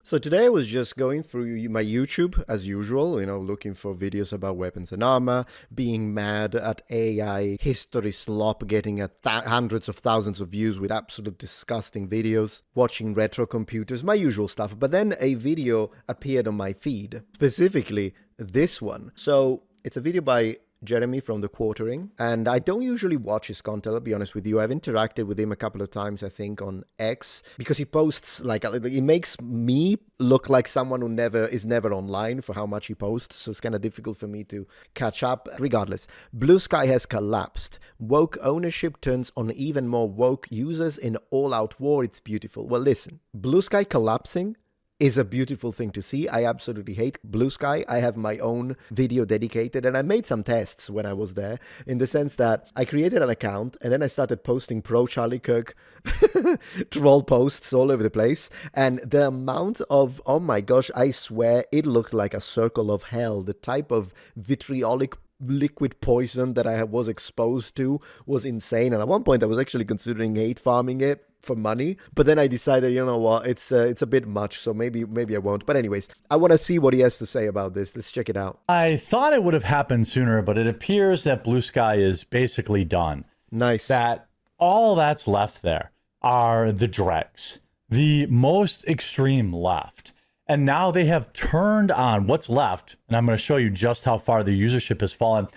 So today I was just going through my YouTube as usual, looking for videos about weapons and armor, being mad at AI history slop getting hundreds of thousands of views with absolute disgusting videos, watching retro computers, my usual stuff. But then a video appeared on my feed, specifically this one. So it's a video by Jeremy from The Quartering, and I don't usually watch his content, I'll be honest with you. I've interacted with him a couple of times, I think, on X, because he posts, he makes me look like someone who is never online for how much he posts, so it's kind of difficult for me to catch up. Regardless, BlueSky has collapsed. Woke ownership turns on even more woke users in all-out war. It's beautiful. Well, listen, BlueSky collapsing is a beautiful thing to see. I absolutely hate BlueSky. I have my own video dedicated, and I made some tests when I was there, in the sense that I created an account and then I started posting pro Charlie Kirk troll posts all over the place. And the amount of, oh my gosh, I swear it looked like a circle of hell. The type of vitriolic liquid poison that I was exposed to was insane. And at one point I was actually considering hate farming it for money, but then I decided, you know what, it's a bit much, so maybe I won't. But anyways, I want to see what he has to say about this. Let's check it out. I thought it would have happened sooner, but it appears that BlueSky is basically done. Nice. That all that's left there are the dregs, the most extreme left. And now they have turned on what's left, and I'm going to show you just how far the usership has fallen.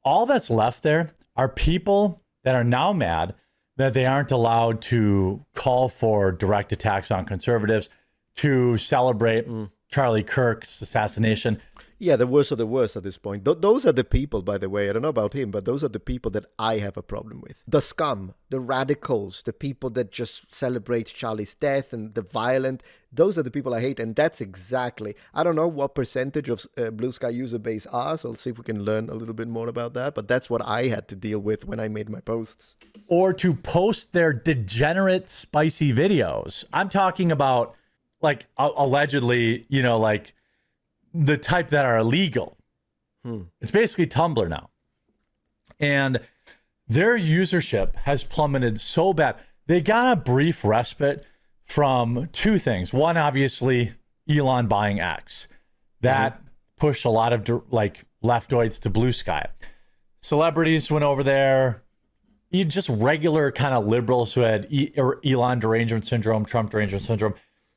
All that's left there are people that are now mad that they aren't allowed to call for direct attacks on conservatives, to celebrate Charlie Kirk's assassination. Yeah, the worst of the worst at this point. Those are the people, by the way, I don't know about him, but those are the people that I have a problem with. The scum, the radicals, the people that just celebrate Charlie's death and the violent, those are the people I hate. And that's exactly, I don't know what percentage of BlueSky user base are, so I'll see if we can learn a little bit more about that. But that's what I had to deal with when I made my posts. Or to post their degenerate, spicy videos. I'm talking about, allegedly, the type that are illegal. It's basically Tumblr now. And their usership has plummeted so bad. They got a brief respite from two things. One, obviously, Elon buying X. That pushed a lot of leftoids to BlueSky. Celebrities went over there. Just regular kind of liberals who had Elon derangement syndrome, Trump derangement syndrome.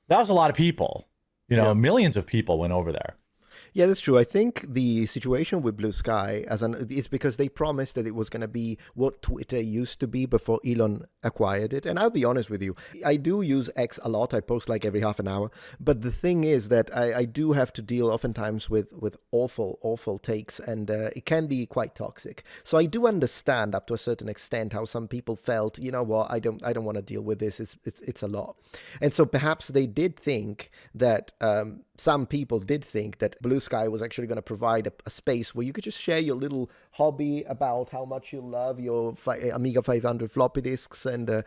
That was a lot of people. Millions of people went over there. Yeah, that's true. I think the situation with BlueSky is because they promised that it was going to be what Twitter used to be before Elon acquired it. And I'll be honest with you, I do use X a lot. I post like every half an hour. But the thing is that I do have to deal oftentimes with awful takes, and it can be quite toxic. So I do understand up to a certain extent how some people felt, you know what, I don't want to deal with this. It's a lot. And so perhaps they did think that some people did think that BlueSky was actually going to provide a space where you could just share your little hobby about how much you love your Amiga 500 floppy disks and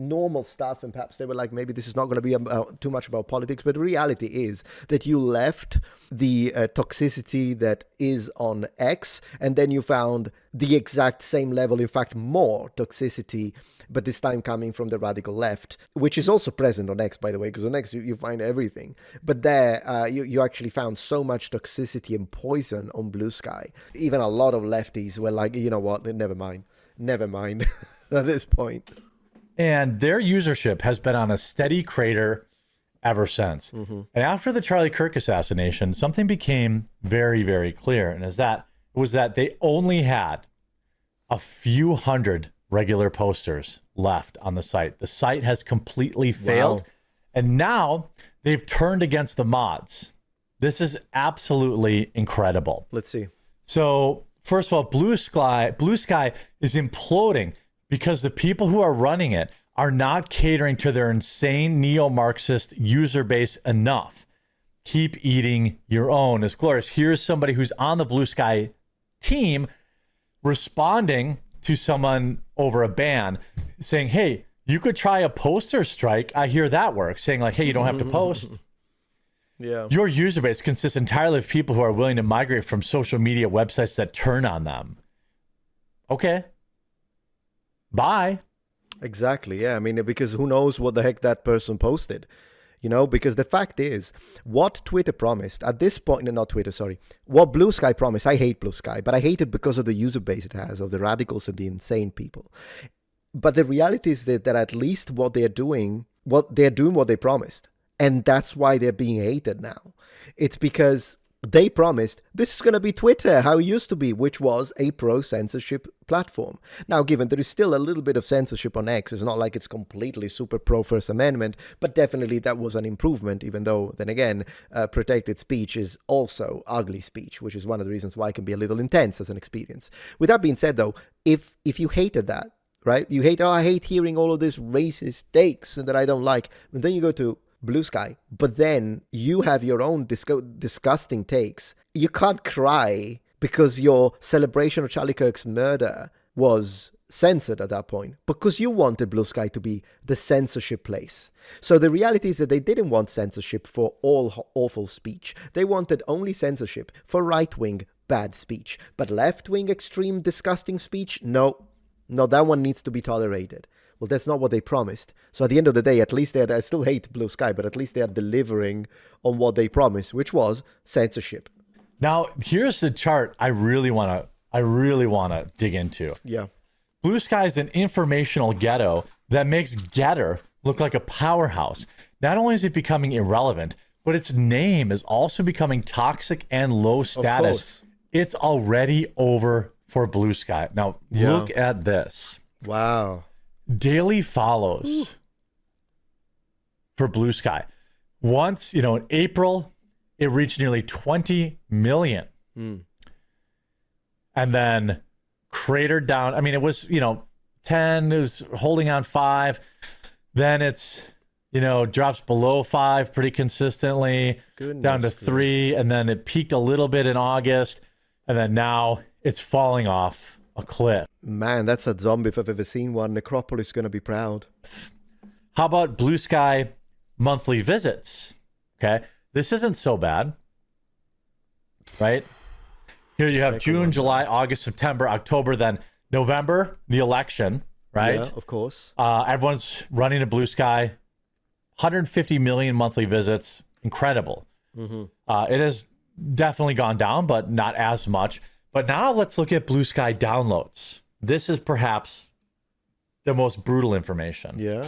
normal stuff. And perhaps they were like, maybe this is not going to be too much about politics. But the reality is that you left the toxicity that is on X, and then you found the exact same level, in fact, more toxicity, but this time coming from the radical left, which is also present on X, by the way, because on X you find everything. But there, you actually found so much toxicity and poison on BlueSky. Even a lot of lefties were like, you know what, never mind at this point. And their usership has been on a steady crater ever since. And after the Charlie Kirk assassination, something became very, very clear, and was that they only had a few hundred regular posters left on the site. The site has completely failed. Wow. And now they've turned against the mods. This is absolutely incredible. Let's see. So first of all, BlueSky is imploding because the people who are running it are not catering to their insane neo-Marxist user base enough. Keep eating your own. As Glorious, here's somebody who's on the BlueSky team responding to someone over a ban saying, hey, you could try a poster strike. I hear that works. Saying like, hey, you don't have to post. Yeah. Your user base consists entirely of people who are willing to migrate from social media websites that turn on them. Okay. Bye. Exactly. Yeah. I mean, because who knows what the heck that person posted. because the fact is, what Twitter promised at this point, not Twitter, sorry, what BlueSky promised, I hate BlueSky, but I hate it because of the user base it has, of the radicals and the insane people. But the reality is that at least what they're doing what they promised. And that's why they're being hated now. It's because they promised this is going to be Twitter, how it used to be, which was a pro-censorship platform. Now, given there is still a little bit of censorship on X, it's not like it's completely super pro-First Amendment, but definitely that was an improvement, even though, then again, protected speech is also ugly speech, which is one of the reasons why it can be a little intense as an experience. With that being said, though, if you hated that, right, you hate, I hate hearing all of this racist takes that I don't like, and then you go to BlueSky, but then you have your own disgusting takes. You can't cry because your celebration of Charlie Kirk's murder was censored at that point, because you wanted BlueSky to be the censorship place. So the reality is that they didn't want censorship for all awful speech. They wanted only censorship for right-wing bad speech. But left-wing extreme disgusting speech, no, that one needs to be tolerated. Well, that's not what they promised. So at the end of the day, at least I still hate BlueSky, but at least they are delivering on what they promised, which was censorship. Now, here's the chart I really want to dig into. Yeah. BlueSky is an informational ghetto that makes Getter look like a powerhouse. Not only is it becoming irrelevant, but its name is also becoming toxic and low status. It's already over for BlueSky. Now, look at this. Wow. Daily follows for BlueSky. Once, in April, it reached nearly 20 million. And then cratered down. I mean, it was, 10, it was holding on 5. Then it's, drops below 5 pretty consistently, down to 3. And then it peaked a little bit in August. And then now it's falling off a cliff. Man, that's a zombie if I've ever seen one. Necropolis is going to be proud. How about BlueSky monthly visits? Okay, this isn't so bad, right? Here you have June, July, August, September, October, then November, the election, right? Yeah, of course. Everyone's running to BlueSky. 150 million monthly visits. Incredible. It has definitely gone down, but not as much. But now let's look at BlueSky downloads. This is perhaps the most brutal information. Yeah.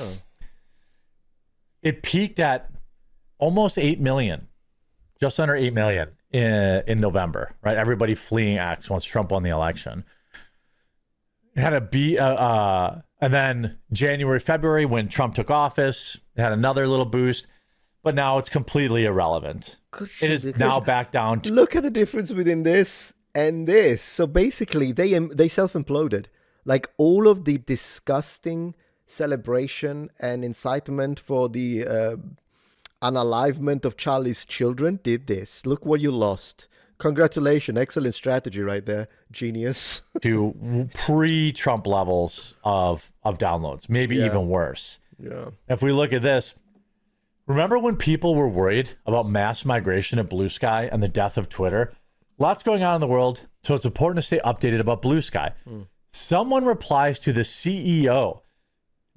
It peaked at almost 8 million, just under 8 million in November, right? Everybody fleeing X once Trump won the election. It had and then January, February, when Trump took office, it had another little boost, but now it's completely irrelevant. It is now back down to... Look at the difference between this and this. So basically, they self-imploded. Like all of the disgusting celebration and incitement for the unalivement of Charlie's children did this. Look what you lost. Congratulations. Excellent strategy right there. Genius. To pre-Trump levels of downloads, maybe even worse. Yeah. If we look at this, remember when people were worried about mass migration of BlueSky and the death of Twitter? Lots going on in the world, so it's important to stay updated about BlueSky. Someone replies to the CEO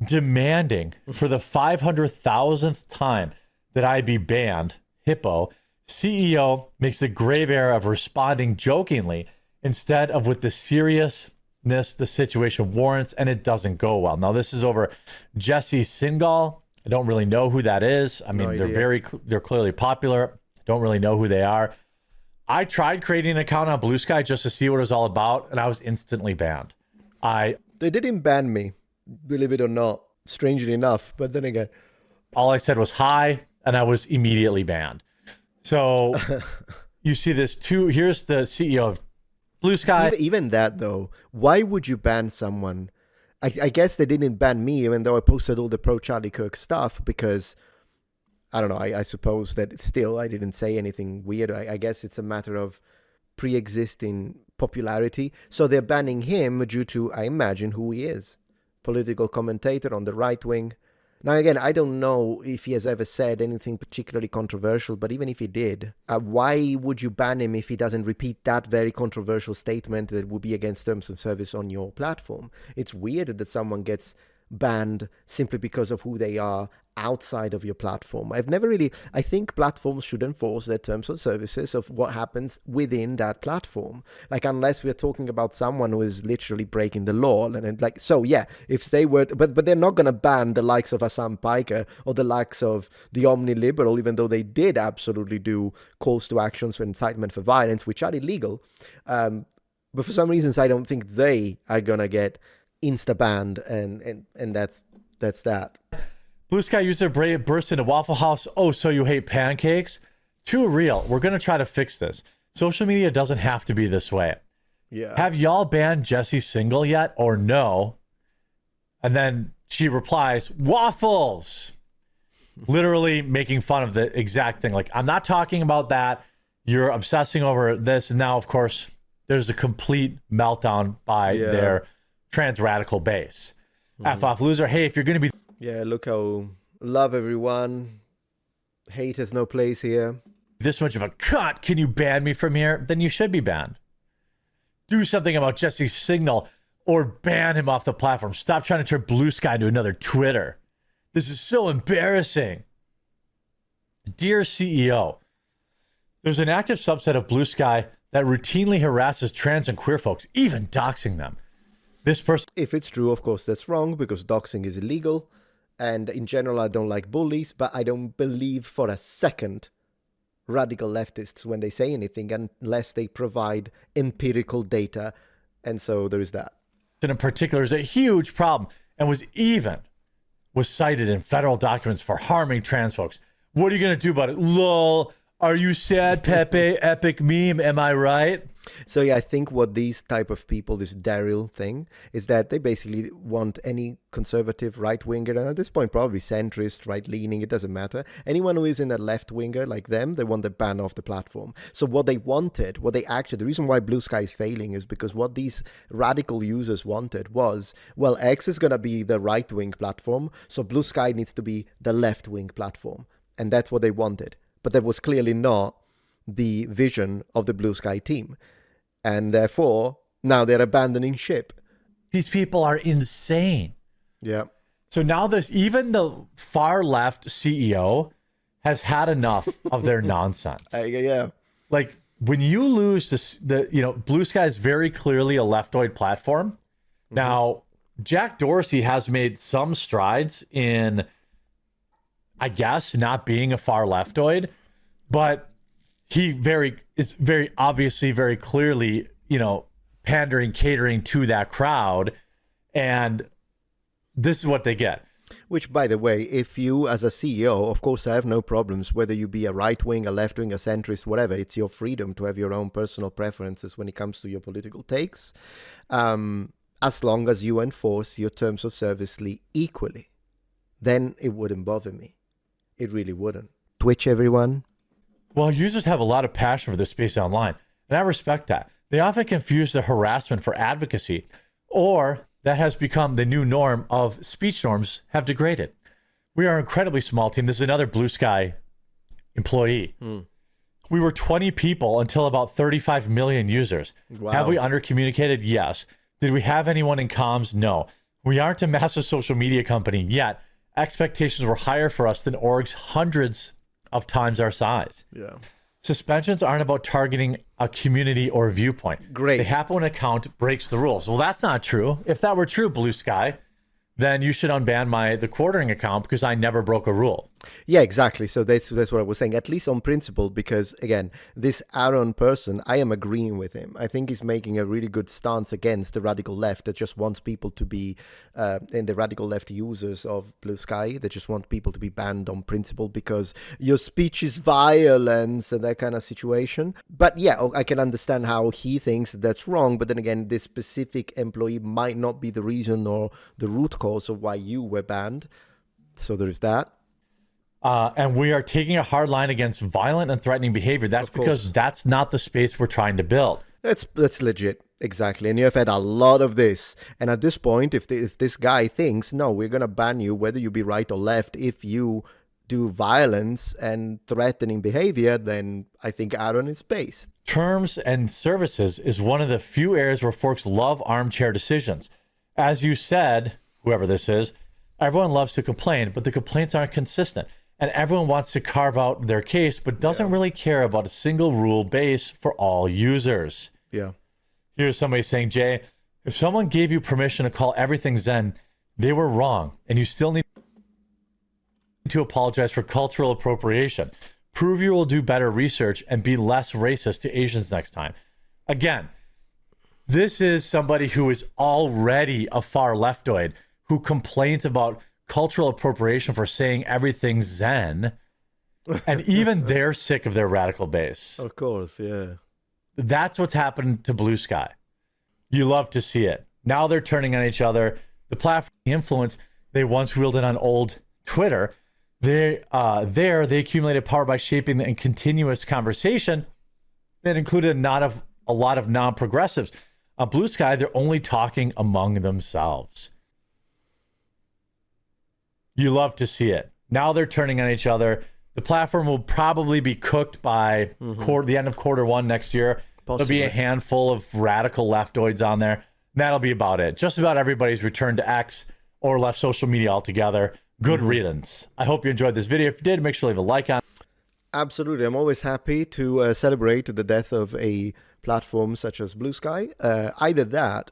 demanding for the 500,000th time that I be banned. Hippo. CEO makes the grave error of responding jokingly instead of with the seriousness the situation warrants, and it doesn't go well. Now, this is over Jesse Singal. I don't really know who that is. I mean, they're clearly popular. Don't really know who they are. I tried creating an account on BlueSky just to see what it was all about, and I was instantly banned. They didn't ban me, believe it or not, strangely enough. But then again, all I said was hi, and I was immediately banned. So you see this too. Here's the CEO of BlueSky. Even that, though, why would you ban someone? I guess they didn't ban me, even though I posted all the pro Charlie Kirk stuff, because I don't know. I suppose that still I didn't say anything weird. I guess it's a matter of pre-existing popularity. So they're banning him due to, I imagine, who he is. Political commentator on the right wing. Now, again, I don't know if he has ever said anything particularly controversial, but even if he did, why would you ban him if he doesn't repeat that very controversial statement that would be against terms of service on your platform? It's weird that someone gets banned simply because of who they are outside of your platform. I think platforms should enforce their terms of services of what happens within that platform. Like, unless we're talking about someone who is literally breaking the law, and like, so yeah, if they were, but they're not going to ban the likes of Hassan Piker or the likes of the Omni-Liberal, even though they did absolutely do calls to actions for incitement for violence, which are illegal. But for some reasons, I don't think they are going to get insta-banned, and that's that. BlueSky user burst into Waffle House. Oh, so you hate pancakes? Too real. We're going to try to fix this. Social media doesn't have to be this way. Yeah. Have y'all banned Jesse Single yet or no? And then she replies, waffles. Literally making fun of the exact thing. Like, I'm not talking about that. You're obsessing over this. And now, of course, there's a complete meltdown by their trans radical base. F off loser. Hey, if you're going to be... Yeah, look how love everyone. Hate has no place here. This much of a cunt, can you ban me from here? Then you should be banned. Do something about Jesse's Signal or ban him off the platform. Stop trying to turn BlueSky into another Twitter. This is so embarrassing. Dear CEO, there's an active subset of BlueSky that routinely harasses trans and queer folks, even doxing them. This person... If it's true, of course, that's wrong because doxing is illegal. And in general, I don't like bullies, but I don't believe for a second radical leftists when they say anything unless they provide empirical data. And so there is that. In particular is a huge problem and was cited in federal documents for harming trans folks. What are you going to do about it? Lol. Are you sad, Pepe? Epic meme. Am I right? So yeah, I think what these type of people, this Daryl thing, is that they basically want any conservative right-winger, and at this point probably centrist, right-leaning, it doesn't matter. Anyone who is in a left-winger like them, they want the ban off the platform. So what they wanted, the reason why BlueSky is failing is because what these radical users wanted was, well, X is going to be the right-wing platform, so BlueSky needs to be the left-wing platform. And that's what they wanted. But that was clearly not the vision of the BlueSky team. And therefore, now they're abandoning ship. These people are insane. Yeah. So now even the far left CEO has had enough of their nonsense. Yeah. Like, when you lose BlueSky is very clearly a leftoid platform. Mm-hmm. Now, Jack Dorsey has made some strides in, I guess, not being a far leftoid, but he is very obviously, very clearly, pandering, catering to that crowd. And this is what they get. Which, by the way, if you, as a CEO, of course, I have no problems, whether you be a right wing, a left wing, a centrist, whatever, it's your freedom to have your own personal preferences when it comes to your political takes, as long as you enforce your terms of service equally, then it wouldn't bother me. It really wouldn't. Twitch, everyone. Well, users have a lot of passion for this space online, and I respect that. They often confuse the harassment for advocacy, or that has become the new norm of speech norms have degraded. We are an incredibly small team. This is another BlueSky employee. We were 20 people until about 35 million users. Wow. Have we undercommunicated? Yes. Did we have anyone in comms? No. We aren't a massive social media company yet. Expectations were higher for us than orgs hundreds of times our size. Yeah. Suspensions aren't about targeting a community or viewpoint. Great. They happen when an account breaks the rules. Well, that's not true. If that were true, BlueSky, then you should unban the quartering account because I never broke a rule. Yeah, exactly. So that's what I was saying, at least on principle, because again, this Aaron person, I am agreeing with him. I think he's making a really good stance against the radical left that just wants people to be, and the radical left users of BlueSky that just want people to be banned on principle because your speech is violence and that kind of situation. But yeah, I can understand how he thinks that's wrong. But then again, this specific employee might not be the reason or the root cause of why you were banned. So there's that. And we are taking a hard line against violent and threatening behavior. That's because that's not the space we're trying to build. That's legit. Exactly. And you have had a lot of this. And at this point, if this guy thinks, no, we're going to ban you, whether you be right or left, if you do violence and threatening behavior, then I think Aaron is based. Terms and services is one of the few areas where folks love armchair decisions. As you said, whoever this is, everyone loves to complain, but the complaints aren't consistent. And everyone wants to carve out their case, but doesn't really care about a single rule base for all users. Yeah. Here's somebody saying, Jay, if someone gave you permission to call everything Zen, they were wrong, and you still need to apologize for cultural appropriation. Prove you will do better research and be less racist to Asians next time. Again, this is somebody who is already a far leftoid who complains about cultural appropriation for saying everything's Zen, and even they're sick of their radical base. Of course, yeah. That's what's happened to Blue Sky. You love to see it. Now they're turning on each other. The platform influence they once wielded on old Twitter, they accumulated power by shaping the continuous conversation that included a lot of non-progressives. On Blue Sky, they're only talking among themselves. You love to see it. Now they're turning on each other. The platform will probably be cooked by the end of Q1 next year. Possibly. There'll be a handful of radical leftoids on there. That'll be about it. Just about everybody's returned to X or left social media altogether. Good riddance. I hope you enjoyed this video. If you did, make sure to leave a like on. Absolutely. I'm always happy to celebrate the death of a platform such as Blue Sky. Either that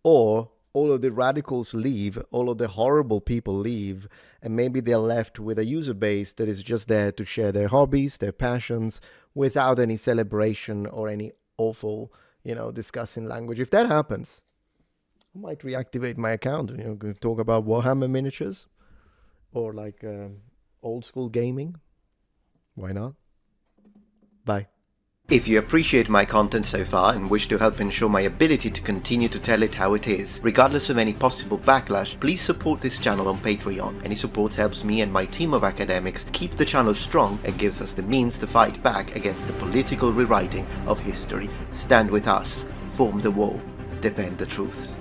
or all of the radicals leave, all of the horrible people leave, and maybe they're left with a user base that is just there to share their hobbies, their passions, without any celebration or any awful, disgusting language. If that happens, I might reactivate my account, talk about Warhammer miniatures or like old school gaming. Why not? Bye. If you appreciate my content so far and wish to help ensure my ability to continue to tell it how it is, regardless of any possible backlash, please support this channel on Patreon. Any support helps me and my team of academics keep the channel strong and gives us the means to fight back against the political rewriting of history. Stand with us, form the wall, defend the truth.